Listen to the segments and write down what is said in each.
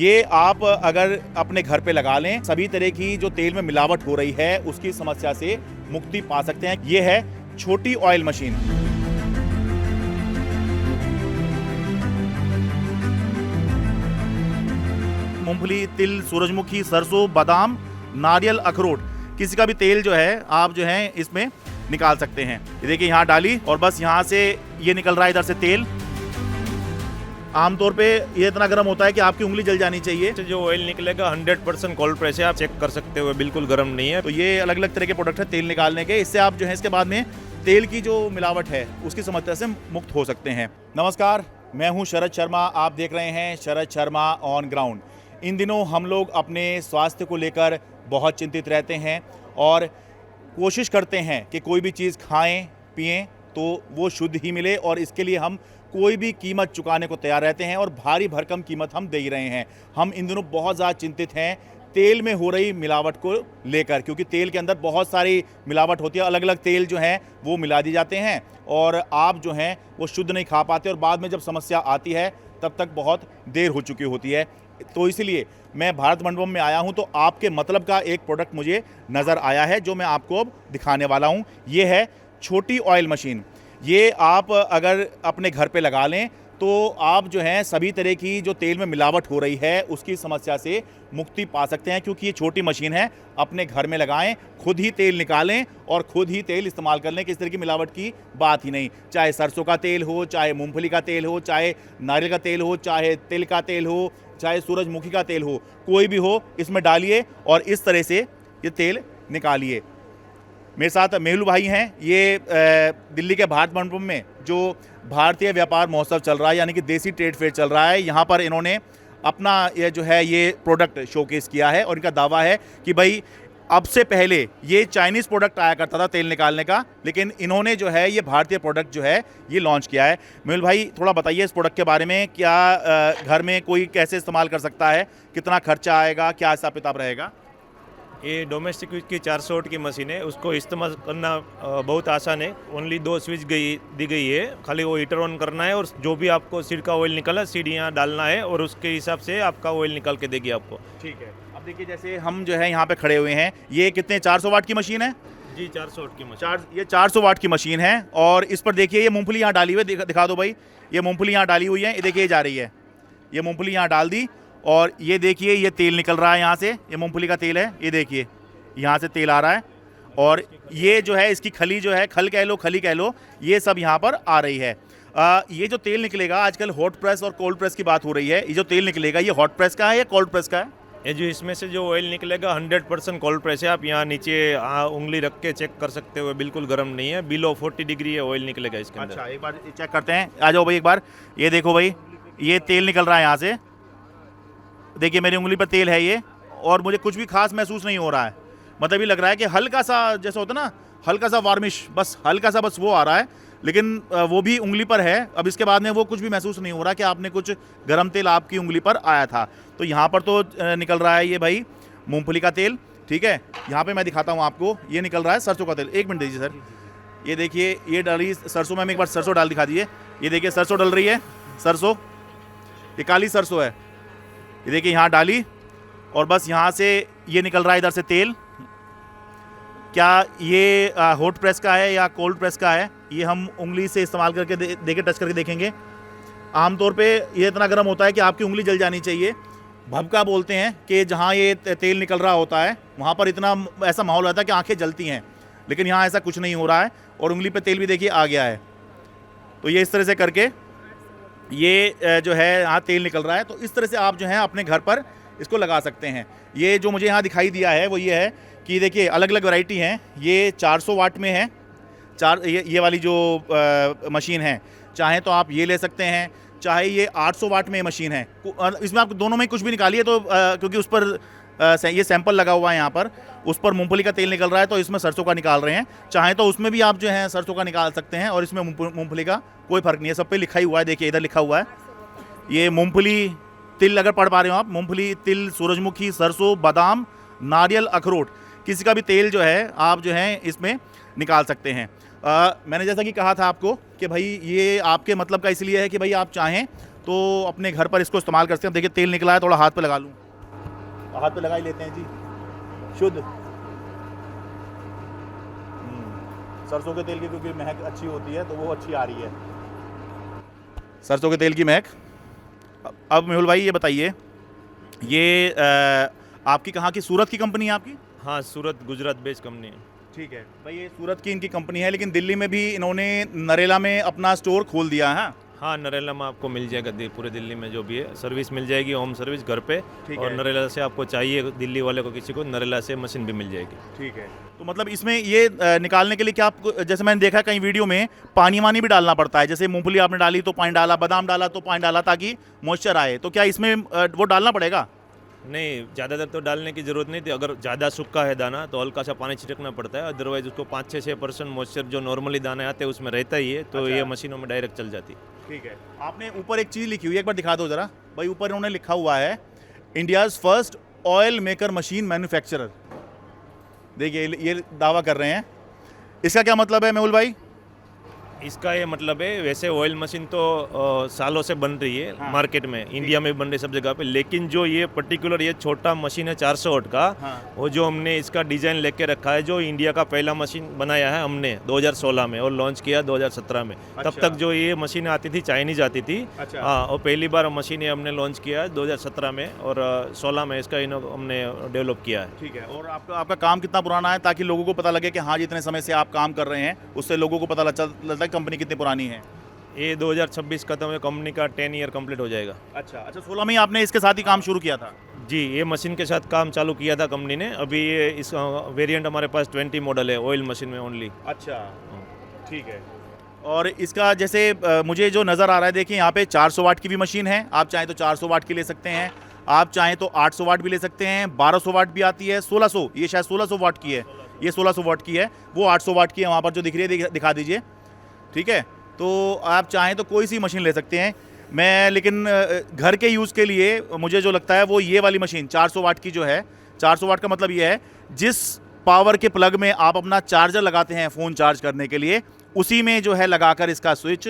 ये आप अगर अपने घर पे लगा लें, सभी तरह की जो तेल में मिलावट हो रही है उसकी समस्या से मुक्ति पा सकते हैं। ये है छोटी ऑयल मशीन। मूंगफली, तिल, सूरजमुखी, सरसों, बादाम, नारियल, अखरोट, किसी का भी तेल जो है आप जो है इसमें निकाल सकते हैं। ये देखिए यहाँ डाली और बस यहाँ से ये निकल रहा है इधर से तेल। आमतौर पे ये इतना गर्म होता है कि आपकी उंगली जल जानी चाहिए। जो ऑयल निकलेगा 100% कोल्ड प्रेस है, आप चेक कर सकते हो, बिल्कुल गर्म नहीं है। तो ये अलग अलग तरह के प्रोडक्ट है तेल निकालने के। इससे आप जो है इसके बाद में तेल की जो मिलावट है उसकी समस्या से मुक्त हो सकते हैं। नमस्कार, मैं हूँ शरद शर्मा, आप देख रहे हैं शरद शर्मा ऑन ग्राउंड। इन दिनों हम लोग अपने स्वास्थ्य को लेकर बहुत चिंतित रहते हैं और कोशिश करते हैं कि कोई भी चीज़ खाएं पिएं तो वो शुद्ध ही मिले, और इसके लिए हम कोई भी कीमत चुकाने को तैयार रहते हैं और भारी भरकम कीमत हम दे ही रहे हैं। हम इन दिनों बहुत ज़्यादा चिंतित हैं तेल में हो रही मिलावट को लेकर, क्योंकि तेल के अंदर बहुत सारी मिलावट होती है। अलग अलग तेल जो हैं वो मिला दी जाते हैं और आप जो हैं वो शुद्ध नहीं खा पाते, और बाद में जब समस्या आती है तब तक बहुत देर हो चुकी होती है। तो इसलिए मैं भारत मंडपम में आया हूं, तो आपके मतलब का एक प्रोडक्ट मुझे नज़र आया है जो मैं आपको अब दिखाने वाला हूं। ये है छोटी ऑयल मशीन। ये आप अगर अपने घर पे लगा लें तो आप जो हैं सभी तरह की जो तेल में मिलावट हो रही है उसकी समस्या से मुक्ति पा सकते हैं, क्योंकि ये छोटी मशीन है। अपने घर में लगाएं, खुद ही तेल निकालें और खुद ही तेल इस्तेमाल कर लें। किस तरह की मिलावट की बात ही नहीं। चाहे सरसों का तेल हो, चाहे मूंगफली का तेल हो, चाहे नारियल का तेल हो, चाहे तिल का तेल हो, चाहे सूरजमुखी का तेल हो, कोई भी हो, इसमें डालिए और इस तरह से ये तेल निकालिए। मेरे साथ मेहुल भाई हैं। ये दिल्ली के भारत मंडपम में जो भारतीय व्यापार महोत्सव चल रहा है, यानी कि देसी ट्रेड फेयर चल रहा है, यहाँ पर इन्होंने अपना ये जो है ये प्रोडक्ट शोकेस किया है और इनका दावा है कि भाई अब से पहले ये चाइनीज़ प्रोडक्ट आया करता था तेल निकालने का, लेकिन इन्होंने जो है ये भारतीय प्रोडक्ट जो है ये लॉन्च किया है। मेहुल भाई, थोड़ा बताइए इस प्रोडक्ट के बारे में। क्या घर में कोई कैसे इस्तेमाल कर सकता है, कितना खर्चा आएगा, क्या हिसाब किताब रहेगा? ये डोमेस्टिक की 400 वाट की मशीन है, उसको इस्तेमाल करना बहुत आसान है। ओनली 2 स्विच दी गई है, खाली वो हीटर ऑन करना है और जो भी आपको सीड का ऑयल निकला सीड यहाँ डालना है और उसके हिसाब से आपका ऑयल निकाल के देगी आपको। ठीक है। अब देखिए जैसे हम जो है यहाँ पे खड़े हुए हैं, ये कितने 400 वाट की मशीन है? जी 400 वाट की मशीन। ये 400 वाट की मशीन है और इस पर देखिए ये मूंगफली यहाँ डाली हुई है। दिखा दो भाई, ये मूंगफली यहाँ डाली हुई है। ये देखिए ये जा रही है, ये मूंगफली यहाँ डाल दी और ये देखिए ये तेल निकल रहा है यहाँ से। ये मूंगफली का तेल है, ये देखिए यहाँ से तेल आ रहा है और ये जो है इसकी खली जो है, खल कह लो खली कह लो, ये सब यहाँ पर आ रही है। ये जो तेल निकलेगा, आजकल हॉट प्रेस और कोल्ड प्रेस की बात हो रही है, ये जो तेल निकलेगा ये हॉट प्रेस का है या कोल्ड प्रेस का है? ये जो इसमें से जो ऑयल निकलेगा 100% कोल्ड प्रेस है। आप यहाँ नीचे उंगली रख के चेक कर सकते हो, बिल्कुल गर्म नहीं है। बिलो 40 डिग्री ऑयल निकलेगा इसके अंदर। अच्छा, एक बार चेक करते हैं। आ जाओ भाई एक बार, ये देखो भाई, ये तेल निकल रहा है यहाँ से। देखिए मेरी उंगली पर तेल है ये, और मुझे कुछ भी खास महसूस नहीं हो रहा है। मतलब ये लग रहा है कि हल्का सा जैसा होता है ना, हल्का सा वार्मिश, बस हल्का सा बस वो आ रहा है, लेकिन वो भी उंगली पर है। अब इसके बाद में वो कुछ भी महसूस नहीं हो रहा कि आपने कुछ गर्म तेल आपकी उंगली पर आया था। तो यहाँ पर तो निकल रहा है ये भाई मूंगफली का तेल। ठीक है, यहाँ पे मैं दिखाता हूँ आपको, ये निकल रहा है सरसों का तेल। एक मिनट दीजिए सर, ये देखिए ये डाली सरसों में, एक बार सरसों डाल दिखा दीजिए। ये देखिए सरसों डल रही है, सरसों, ये काली सरसों है। ये देखिए यहाँ डाली और बस यहाँ से ये निकल रहा है इधर से तेल। क्या ये हॉट प्रेस का है या कोल्ड प्रेस का है, ये हम उंगली से इस्तेमाल करके देखिए, टच करके देखेंगे। आमतौर पे ये इतना गर्म होता है कि आपकी उंगली जल जानी चाहिए। भभका बोलते हैं कि जहाँ ये तेल निकल रहा होता है वहाँ पर इतना ऐसा माहौल रहता है कि आंखें जलती हैं, लेकिन यहाँ ऐसा कुछ नहीं हो रहा है और उंगली पे तेल भी देखिए आ गया है। तो ये इस तरह से करके ये जो है यहाँ तेल निकल रहा है। तो इस तरह से आप जो है अपने घर पर इसको लगा सकते हैं। ये जो मुझे यहाँ दिखाई दिया है वो ये है कि देखिए अलग अलग वैरायटी हैं। ये 400 वाट में है, ये वाली जो मशीन है, चाहे तो आप ये ले सकते हैं, चाहे ये 800 वाट में मशीन है। इसमें आप दोनों में कुछ भी निकालिए तो क्योंकि उस पर ये सैंपल लगा हुआ है यहाँ पर, उस पर मूंगफली का तेल निकल रहा है तो इसमें सरसों का निकाल रहे हैं। चाहे तो उसमें भी आप जो है सरसों का निकाल सकते हैं और इसमें मूंगफली का कोई फ़र्क नहीं है। सब पे लिखा ही हुआ है, देखिए इधर लिखा हुआ है। ये मूंगफली तिल अगर पढ़ पा रहे हो आप, मूंगफली, तिल, सूरजमुखी, सरसों, बादाम, नारियल, अखरोट, किसी का भी तेल जो है आप जो है इसमें निकाल सकते हैं। मैंने जैसा कि कहा था आपको कि भाई ये आपके मतलब का इसलिए है कि भाई आप चाहें तो अपने घर पर इसको इस्तेमाल करते हैं। देखिए तेल निकला है, थोड़ा हाथ पे लगा लूँ, हाथ पे लगा ही लेते हैं जी। शुद्ध सरसों के तेल की क्योंकि महक अच्छी होती है तो वो अच्छी आ रही है, सरसों के तेल की महक। अब मेहुल भाई ये बताइए, ये आपकी कहाँ की, सूरत की कंपनी है आपकी? हाँ, सूरत गुजरात बेस्ड कंपनी है। ठीक है भाई, ये सूरत की इनकी कंपनी है, लेकिन दिल्ली में भी इन्होंने नरेला में अपना स्टोर खोल दिया है। हाँ, नरेला में आपको मिल जाएगा पूरे दिल्ली में जो भी है सर्विस मिल जाएगी, होम सर्विस घर पे। ठीक और है। नरेला से आपको चाहिए दिल्ली वाले को किसी को, नरेला से मशीन भी मिल जाएगी। ठीक है, तो मतलब इसमें ये निकालने के लिए क्या आपको, जैसे मैंने देखा कई वीडियो में पानी वानी भी डालना पड़ता है, जैसे मूंगफली आपने डाली तो पानी डाला, बादाम डाला तो पानी डाला, ताकि मॉइस्चर आए, तो क्या इसमें वो डालना पड़ेगा? नहीं, ज़्यादातर तो डालने की ज़रूरत नहीं थी। अगर ज़्यादा सूखा है दाना तो हल्का सा पानी छिड़कना पड़ता है, अदरवाइज उसको 5-6% मॉइस्चर जो नॉर्मली दाने आते हैं उसमें रहता ही है, तो अच्छा। ये मशीनों में डायरेक्ट चल जाती। ठीक है, आपने ऊपर एक चीज़ लिखी हुई है, एक बार दिखा दो ज़रा भाई। ऊपर इन्होंने लिखा हुआ है India's first oil maker machine manufacturer. देखिए ये दावा कर रहे हैं, इसका क्या मतलब है मेहुल भाई? इसका ये मतलब है, वैसे ऑयल मशीन तो सालों से बन रही है हाँ। मार्केट में, इंडिया में भी बन रही है सब जगह पे, लेकिन जो ये पर्टिकुलर ये छोटा मशीन है 400 वाट का, हाँ। वो जो हमने इसका डिज़ाइन लेके रखा है, जो इंडिया का पहला मशीन बनाया है हमने 2016 में और लॉन्च किया 2017 में। तब अच्छा। तक जो ये मशीन आती थी चाइनीज आती थी। अच्छा। हाँ, और पहली बार मशीन हमने लॉन्च किया है 2017 में, और 16 में इसका हमने डेवलप किया है। ठीक है, और आपका काम कितना पुराना है, ताकि लोगों को पता लगे कि हाँ जितने समय से आप काम कर रहे हैं उससे लोगों को पता लगता है कंपनी कितनी पुरानी है? ये 2026 खत्म है, कंपनी का 10 ईयर कंप्लीट हो जाएगा। अच्छा, 16 में ही आपने इसके साथ ही काम शुरू किया था? जी, ये मशीन के साथ काम चालू किया था कंपनी ने। अभी ये इस वेरिएंट हमारे पास 20 मॉडल है ऑयल मशीन में ओनली। अच्छा, ठीक है। और इसका जैसे मुझे जो नज़र आ रहा है, देखिए यहाँ पे 400 वाट की भी मशीन है, आप चाहें तो 400 वाट की ले सकते हैं, आप चाहें तो 800 वाट भी ले सकते हैं, 1200 वाट भी आती है, 1600, ये शायद 1600 वाट की है, ये 1600 वाट की है, वो 800 वाट की है, वहाँ पर जो दिख रही है दिखा दीजिए। ठीक है, तो आप चाहें तो कोई सी मशीन ले सकते हैं। मैं लेकिन घर के यूज़ के लिए मुझे जो लगता है वो ये वाली मशीन 400 वाट की जो है, 400 वाट का मतलब ये है जिस पावर के प्लग में आप अपना चार्जर लगाते हैं फ़ोन चार्ज करने के लिए, उसी में जो है लगाकर इसका स्विच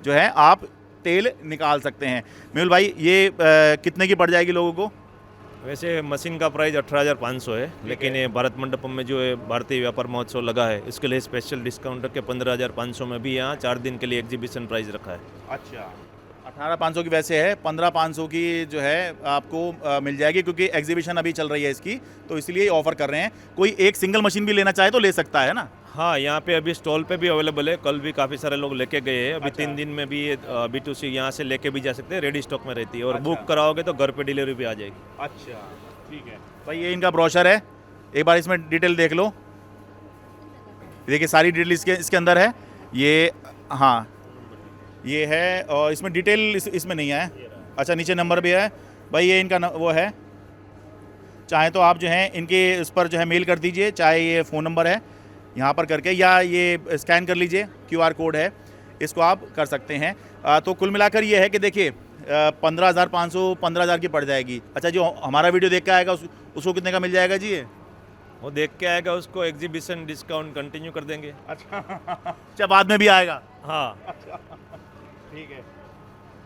जो है आप तेल निकाल सकते हैं। मेहुल भाई ये कितने की पड़ जाएगी लोगों को? वैसे मशीन का प्राइस 18,500 है, लेकिन ये भारत मंडपम में जो है भारतीय व्यापार महोत्सव लगा है, इसके लिए स्पेशल डिस्काउंट रख के 15,500 में भी यहाँ 4 दिन के लिए एग्जीबिशन प्राइस रखा है। अच्छा, 18,500 की वैसे है, 15,500 की जो है आपको मिल जाएगी, क्योंकि एग्जीबिशन अभी चल रही है इसकी, तो इसलिए ऑफर कर रहे हैं। कोई एक सिंगल मशीन भी लेना चाहे तो ले सकता है ना? हाँ, यहाँ पे अभी स्टॉल पे भी अवेलेबल है, कल भी काफ़ी सारे लोग लेके गए हैं। अभी अच्छा। 3 दिन में भी ये B2C यहाँ से लेके भी जा सकते हैं, रेडी स्टॉक में रहती है, और अच्छा। बुक कराओगे तो घर पे डिलीवरी भी आ जाएगी। अच्छा, ठीक है भाई, ये इनका ब्रोशर है, एक बार इसमें डिटेल देख लो। देखिए सारी डिटेल इसके अंदर है ये। हाँ, ये है, और इसमें डिटेल इसमें नहीं है। अच्छा, नीचे नंबर भी है भाई, ये इनका वो है। चाहे तो आप जो है इनके इस पर जो है मेल कर दीजिए, चाहे ये फ़ोन नंबर है यहाँ पर करके, या ये स्कैन कर लीजिए, QR कोड है, इसको आप कर सकते हैं। तो कुल मिलाकर ये है कि देखिए 15,500 15,000 की पड़ जाएगी। अच्छा, जो हमारा वीडियो देख के आएगा उसको कितने का मिल जाएगा जी? ये वो देख के आएगा, उसको एग्जीबिशन डिस्काउंट कंटिन्यू कर देंगे। अच्छा, बाद में भी आएगा? हाँ, ठीक है,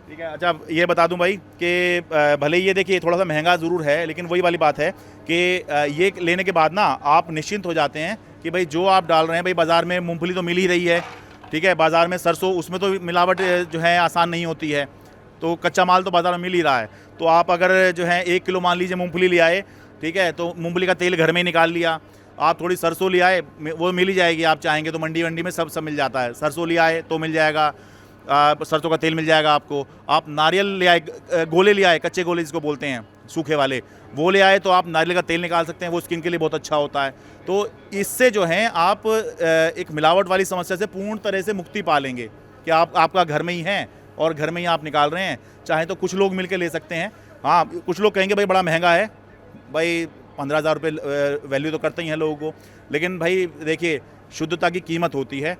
ठीक है। अच्छा, ये बता दूं भाई कि भले ही ये देखिए थोड़ा सा महंगा ज़रूर है, लेकिन वही वाली बात है कि ये लेने के बाद ना आप निश्चिंत हो जाते हैं कि भाई जो आप डाल रहे हैं, भाई बाज़ार में मूंगफली तो मिल ही रही है, ठीक है, बाज़ार में सरसों, उसमें तो मिलावट जो है आसान नहीं होती है, तो कच्चा माल तो बाज़ार में मिल ही रहा है। तो आप अगर जो है 1 किलो मान लीजिए मूंगफली ले आए, ठीक है, तो मूंगफली का तेल घर में ही निकाल लिया, आप थोड़ी सरसों ले आए, वो मिल ही जाएगी, आप चाहेंगे तो मंडी वंडी में सब मिल जाता है। सरसों ले आए तो मिल जाएगा, सरसों का तेल मिल जाएगा आपको। आप नारियल ले आए, गोले ले आए, कच्चे गोले जिसको बोलते हैं, सूखे वाले, वो ले आए तो आप नारियल का तेल निकाल सकते हैं, वो स्किन के लिए बहुत अच्छा होता है। तो इससे जो है आप एक मिलावट वाली समस्या से पूर्ण तरह से मुक्ति पा लेंगे कि आपका घर में ही है और घर में ही आप निकाल रहे हैं। चाहे तो कुछ लोग मिल के ले सकते हैं। हाँ, कुछ लोग कहेंगे भाई बड़ा महंगा है, भाई 15,000 रुपये वैल्यू तो करते ही हैं लोगों को, लेकिन भाई देखिए शुद्धता की कीमत होती है,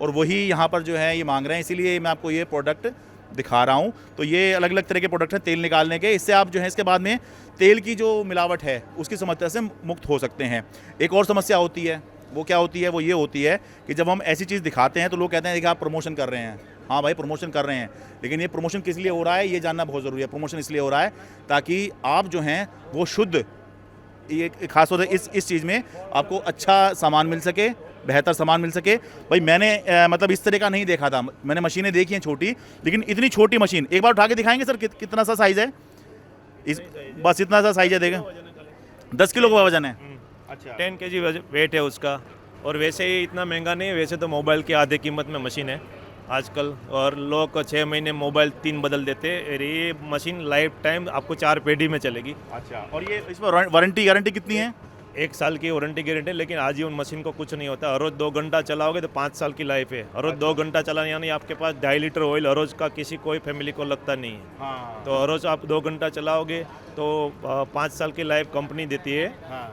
और वही यहाँ पर जो है ये मांग रहे हैं, इसीलिए मैं आपको ये प्रोडक्ट दिखा रहा हूँ। तो ये अलग अलग तरह के प्रोडक्ट हैं तेल निकालने के, इससे आप जो है इसके बाद में तेल की जो मिलावट है उसकी समस्या से मुक्त हो सकते हैं। एक और समस्या होती है, वो क्या होती है? वो ये होती है कि जब हम ऐसी चीज़ दिखाते हैं तो लोग कहते हैं कि आप प्रमोशन कर रहे हैं, हाँ भाई प्रमोशन कर रहे हैं, लेकिन ये प्रमोशन किस लिए हो रहा है ये जानना बहुत ज़रूरी है। प्रमोशन इसलिए हो रहा है ताकि आप जो हैं वो शुद्ध, ये खास तौर से इस चीज़ में आपको अच्छा सामान मिल सके, बेहतर सामान मिल सके। भाई मैंने मतलब इस तरह का नहीं देखा था, मैंने मशीनें देखी हैं छोटी, लेकिन इतनी छोटी मशीन एक बार उठा के दिखाएंगे सर कितना सा साइज़ है? इस बस इतना सा साइज़ है, देखें 10 किलो का वजन है। अच्छा 10 kg वेट है उसका। और वैसे ही इतना महंगा नहीं है, वैसे तो मोबाइल की आधे कीमत में मशीन है आजकल, और लोग 6 महीने मोबाइल 3 बदल देते हैं। और ये मशीन लाइफ टाइम आपको 4 पीढ़ी में चलेगी। अच्छा, और ये इसमें वारंटी गारंटी कितनी है? 1 साल की वारंटी गारंटी है, लेकिन आजीवन मशीन को कुछ नहीं होता। हर रोज 2 घंटा चलाओगे तो 5 साल की लाइफ है। हर रोज 2 घंटा चलाने यानी आपके पास 2.5 लीटर ऑयल हर रोज का किसी कोई फैमिली को लगता नहीं है। हाँ। तो हर रोज आप 2 घंटा चलाओगे तो 5 साल की लाइफ कंपनी देती है। हाँ।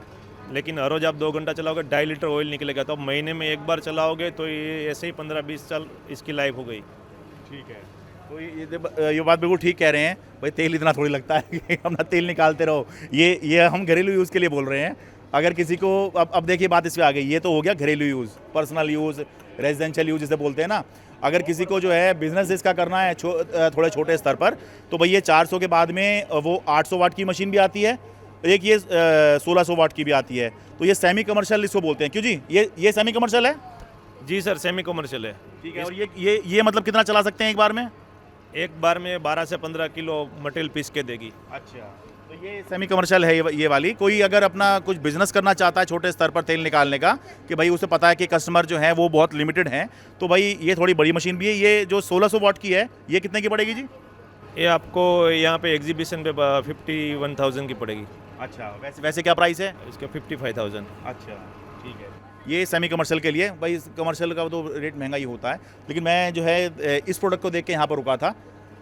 लेकिन हर रोज आप 2 घंटा चलाओगे 2.5 लीटर ऑयल निकलेगा। तो आप महीने में एक बार चलाओगे तो ये ऐसे ही 15-20 साल इसकी लाइफ हो गई। ठीक है, तो ये बात बिल्कुल ठीक कह रहे हैं भाई, तेल इतना थोड़ी लगता है कि अपना तेल निकालते रहो। ये हम घरेलू यूज़ के लिए बोल रहे हैं। अगर किसी को अब देखिए बात इसमें आ गई, ये तो हो गया घरेलू use, personal use, residential use जिसे बोलते हैं ना। अगर किसी को जो है बिज़नेस इसका करना है थोड़े छोटे स्तर पर, तो भाई ये 400 के बाद में वो 800 वाट की मशीन भी आती है, एक ये 1600 वाट की भी आती है। तो ये सेमी कमर्शियल इसको बोलते हैं। क्यों जी, ये सेमी कमर्शियल है? जी सर, सेमी कमर्शियल है। ठीक है, और ये मतलब कितना चला सकते हैं एक बार में? एक बार में 12 से 15 किलो मटेरियल पीस के देगी। अच्छा, तो ये सेमी कमर्शियल है ये वाली। कोई अगर अपना कुछ बिजनेस करना चाहता है छोटे स्तर पर तेल निकालने का, कि भाई उसे पता है कि कस्टमर जो है वो बहुत लिमिटेड हैं, तो भाई ये थोड़ी बड़ी मशीन भी है। ये जो 1600 वाट की है ये कितने की पड़ेगी जी? ये आपको यहाँ पे एग्जीबिशन पे 51,000 की पड़ेगी। अच्छा, वैसे क्या प्राइस है इसका? 55,000। अच्छा, ठीक है। ये सेमी कमर्शियल के लिए, भाई कमर्शियल का तो रेट महंगा ही होता है, लेकिन मैं जो है इस प्रोडक्ट को देख के यहाँ पर रुका था।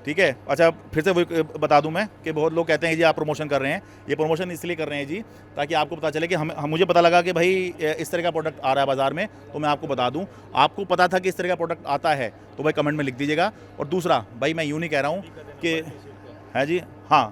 ठीक है, अच्छा फिर से वो बता दूं मैं कि बहुत लोग कहते हैं जी आप प्रमोशन कर रहे हैं। ये प्रमोशन इसलिए कर रहे हैं जी ताकि आपको पता चले कि हम मुझे पता लगा कि भाई इस तरह का प्रोडक्ट आ रहा है बाज़ार में, तो मैं आपको बता दूं। आपको पता था कि इस तरह का प्रोडक्ट आता है तो भाई कमेंट में लिख दीजिएगा। और दूसरा भाई मैं यूँ नहीं कह रहा हूँ कि है जी, हाँ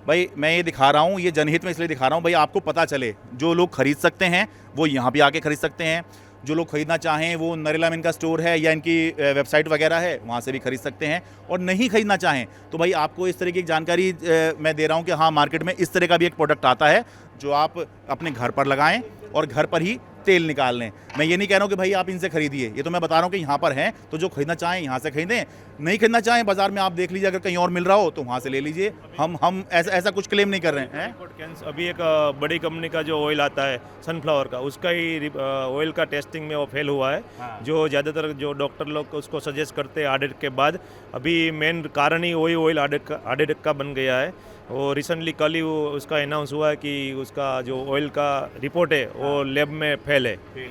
भाई मैं ये दिखा रहा हूँ, ये जनहित में इसलिए दिखा रहा हूँ भाई आपको पता चले। जो लोग खरीद सकते हैं वो यहाँ भी आके खरीद सकते हैं, जो लोग खरीदना चाहें वो नरेला में इनका स्टोर है या इनकी वेबसाइट वगैरह है, वहाँ से भी खरीद सकते हैं। और नहीं खरीदना चाहें तो भाई आपको इस तरह की जानकारी मैं दे रहा हूँ कि हाँ मार्केट में इस तरह का भी एक प्रोडक्ट आता है जो आप अपने घर पर लगाएं और घर पर ही तेल निकाल लें। मैं ये नहीं कह रहा हूँ कि भाई आप इनसे खरीदिए, ये तो मैं बता रहा हूँ कि यहाँ पर हैं, तो जो खरीदना चाहें यहाँ से खरीदें, नहीं खरीदना चाहें बाजार में आप देख लीजिए, अगर कहीं और मिल रहा हो तो वहाँ से ले लीजिए। हम ऐसा कुछ क्लेम नहीं कर रहे हैं। अभी एक बड़ी कंपनी का जो ऑयल आता है सनफ्लावर का, उसका ही ऑयल का टेस्टिंग में वो फेल हुआ है। हाँ। जो ज़्यादातर जो डॉक्टर लोग उसको सजेस्ट करते हैं ऑडिट के बाद, अभी मेन कारण ही वही ऑयल ऑडिट का बन गया है। और रिसेंटली कल ही वो उसका अनाउंस हुआ है कि उसका जो ऑयल का रिपोर्ट है वो लैब में फेल है। ठीक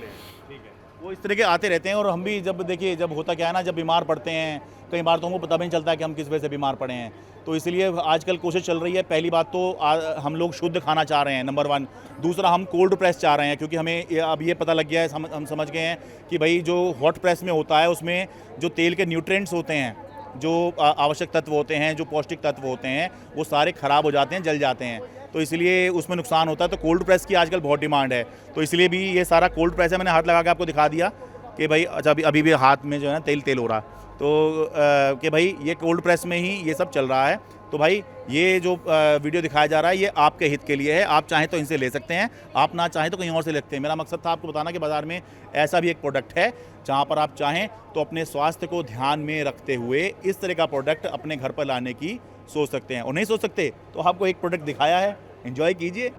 है, वो इस तरह के आते रहते हैं। और हम भी जब देखिए, जब होता क्या है ना, जब बीमार पड़ते हैं कई बार तो हमको पता भी नहीं चलता है कि हम किस वजह से बीमार पड़े हैं। तो इसलिए आजकल कोशिश चल रही है, पहली बात तो हम लोग शुद्ध खाना चाह रहे हैं, नंबर 1। दूसरा हम कोल्ड प्रेस चाह रहे हैं, क्योंकि हमें अब ये पता लग गया है, हम समझ गए हैं कि भाई जो हॉट प्रेस में होता है उसमें जो तेल के न्यूट्रिएंट्स होते हैं, जो आवश्यक तत्व होते हैं, जो पौष्टिक तत्व होते हैं, वो सारे ख़राब हो जाते हैं, जल जाते हैं। तो इसलिए उसमें नुकसान होता है। तो कोल्ड प्रेस की आजकल बहुत डिमांड है, तो इसलिए भी ये सारा कोल्ड प्रेस है। मैंने हाथ लगा के आपको दिखा दिया कि भाई अच्छा अभी भी हाथ में जो है ना तेल हो रहा, तो कि भाई ये कोल्ड प्रेस में ही ये सब चल रहा है। तो भाई ये जो वीडियो दिखाया जा रहा है ये आपके हित के लिए है। आप चाहें तो इनसे ले सकते हैं, आप ना चाहें तो कहीं और से लेते हैं। मेरा मकसद था आपको बताना कि बाज़ार में ऐसा भी एक प्रोडक्ट है जहां पर आप चाहें तो अपने स्वास्थ्य को ध्यान में रखते हुए इस तरह का प्रोडक्ट अपने घर पर लाने की सोच सकते हैं। और नहीं सोच सकते तो आपको एक प्रोडक्ट दिखाया है, एंजॉय कीजिए।